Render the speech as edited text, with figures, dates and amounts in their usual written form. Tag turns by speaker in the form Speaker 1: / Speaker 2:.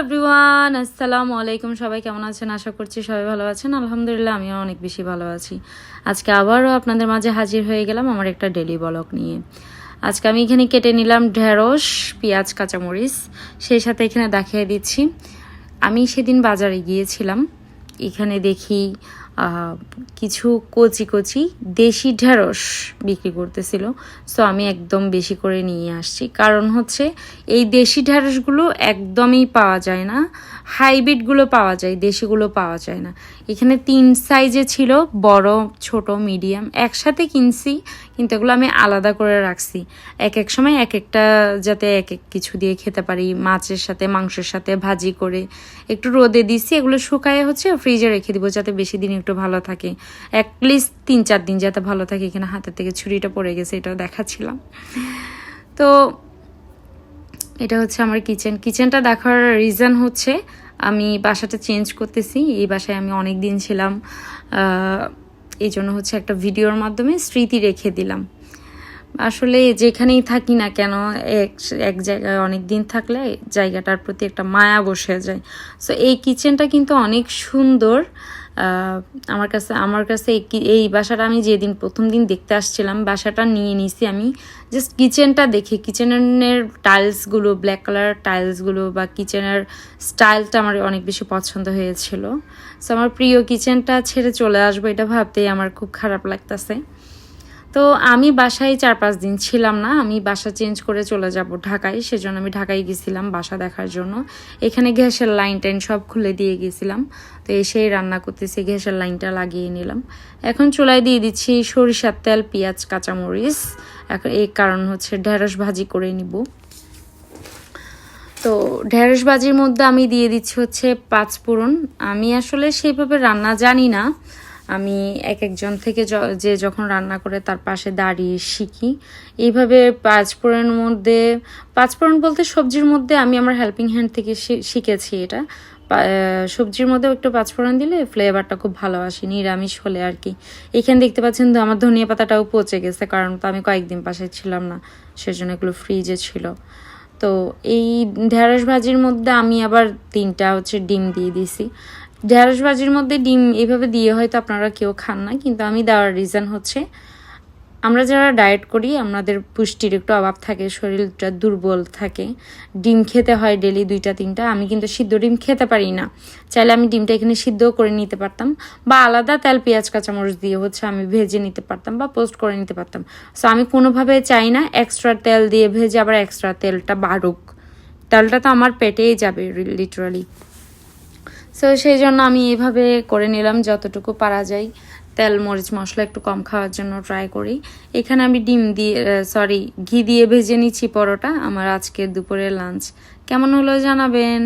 Speaker 1: Everyone, আসসালামু আলাইকুম। সবাই কেমন আছেন? আশা করছি সবাই ভালো আছেন। আলহামদুলিল্লাহ, আমিও অনেক বেশি ভালো আছি। আজকে আবারও আপনাদের মাঝে হাজির হয়ে গেলাম আমার একটা ডেলি ব্লগ নিয়ে। আজকে আমি এখানে কেটে নিলাম ঢেঁড়স, পেঁয়াজ, কাঁচামরিচ, সেই সাথে এখানে দেখিয়ে দিচ্ছি। আমি সেদিন বাজারে গিয়েছিলাম, এখানে দেখি কিছু কচি কচি দেশি ঢেঁড়স বিক্রি করতেছিল। সো আমি একদম বেশি করে নিয়ে আসছি, কারণ হচ্ছে এই দেশি ঢেঁড়সগুলো একদমই পাওয়া যায় না, হাইব্রিডগুলো পাওয়া যায়, দেশিগুলো পাওয়া যায় না। এখানে 3 সাইজে ছিল, বড়, ছোট, মিডিয়াম, একসাথে কিনছি, কিন্তু এগুলো আমি আলাদা করে রাখছি এক এক সময় এক একটা, যাতে এক এক কিছু দিয়ে খেতে পারি, মাছের সাথে, মাংসের সাথে ভাজি করে। একটু রোদে দিছি, এগুলো শুকায় হচ্ছে ফ্রিজে রেখে দিব, যাতে বেশি দিন একটু ভালো থাকে, অ্যাটলিস্ট 3-4 দিন যাতে ভালো থাকে। এখানে হাতের থেকে ছুরিটা পড়ে গেছে, এটাও দেখাচ্ছিলাম। তো এটা হচ্ছে আমার কিচেনটা দেখার রিজন হচ্ছে আমি বাসাটা চেঞ্জ করতেছি। এই বাসায় আমি অনেক দিন ছিলাম, এই জন্য হচ্ছে একটা ভিডিওর মাধ্যমে স্মৃতি রেখে দিলাম। আসলে যেখানেই থাকি না কেন, এক জায়গায় অনেক দিন থাকলে জায়গাটার প্রতি একটা মায়া বসে যায়। সো এই কিচেনটা কিন্তু অনেক সুন্দর আমার কাছে এই বাসাটা আমি যেদিন প্রথম দিন দেখতে আসছিলাম, বাসাটা নিয়ে নিছি আমি জাস্ট কিচেনটা দেখে। কিচেনের টাইলসগুলো, ব্ল্যাক কালার টাইলসগুলো বা কিচেনের স্টাইলটা আমার অনেক বেশি পছন্দ হয়েছিল। সো আমার প্রিয় কিচেনটা ছেড়ে চলে আসবো, এটা ভাবতেই আমার খুব খারাপ লাগতেছে। তো আমি বাসায় 4-5 দিন ছিলাম না, আমি বাসা চেঞ্জ করে চলে যাব ঢাকায়। সেজন্য আমি ঢাকায় গেছিলাম বাসা দেখার জন্য। এখানে গ্যাসের লাইন টাইন সব খুলে দিয়ে গেছিলাম। তো এসেই রান্না করতেছি, গ্যাসের লাইনটা লাগিয়ে নিলাম। এখন চুলায় দিয়ে দিচ্ছি সরিষার তেল, পেঁয়াজ, কাঁচামরিচ। এখন এই কারণ হচ্ছে ঢেঁড়স ভাজি করে নিব। তো ঢেঁড়স ভাজির মধ্যে আমি দিয়ে দিচ্ছি হচ্ছে 5 ফোড়ন। আমি আসলে সেইভাবে রান্না জানি না, আমি একজন থেকে যে যখন রান্না করে তার পাশে দাঁড়িয়ে শিখি। এইভাবে 5 ফোড়নের মধ্যে, 5 ফোড়ন বলতে সবজির মধ্যে আমি আমার হেল্পিং হ্যান্ড থেকে শিখেছি এটা। সবজির মধ্যেও একটু 5 ফোড়ন দিলে ফ্লেভারটা খুব ভালো আসে, নিরামিষ হলে আর কি। এখানে দেখতে পাচ্ছেন তো আমার ধনিয়া পাতাটাও পচে গেছে, কারণ তো আমি কয়েকদিন বাসায় ছিলাম না, সেজন্য এগুলো ফ্রিজে ছিল। তো এই ঢেঁড়স ভাজির মধ্যে আমি আবার 3টা হচ্ছে ডিম দিয়ে দিছি। ঢেঁড়স ভাজির মধ্যে ডিম এইভাবে দিয়ে হয়তো আপনারা কেউ খান না, কিন্তু আমি দেওয়ার রিজন হচ্ছে আমরা যারা ডায়েট করি, আমাদের পুষ্টির একটু অভাব থাকে, শরীরটা দুর্বল থাকে, ডিম খেতে হয় ডেলি 2-3টা। আমি কিন্তু সিদ্ধ ডিম খেতে পারি না, চাইলে আমি ডিমটা এখানে সিদ্ধও করে নিতে পারতাম, বা আলাদা তেল, পেঁয়াজ, কাঁচামরিচ দিয়ে হচ্ছে আমি ভেজে নিতে পারতাম বা পোস্ট করে নিতে পারতাম। সো আমি কোনোভাবে চাই না এক্সট্রা তেল দিয়ে ভেজে আবার এক্সট্রা তেলটা বাড়ুক, তেলটা তো আমার পেটেই যাবে লিটারালি। সো সেই জন্য আমি এইভাবে করে নিলাম, যতটুকু পারা যায়। তেল, মরিচ, মশলা একটু কম খাওয়ার জন্য ট্রাই করি। এখানে আমি ঘি দিয়ে ভেজে নিচ্ছি পরোটা। আমার আজকের দুপুরের লাঞ্চ কেমন হলো জানাবেন।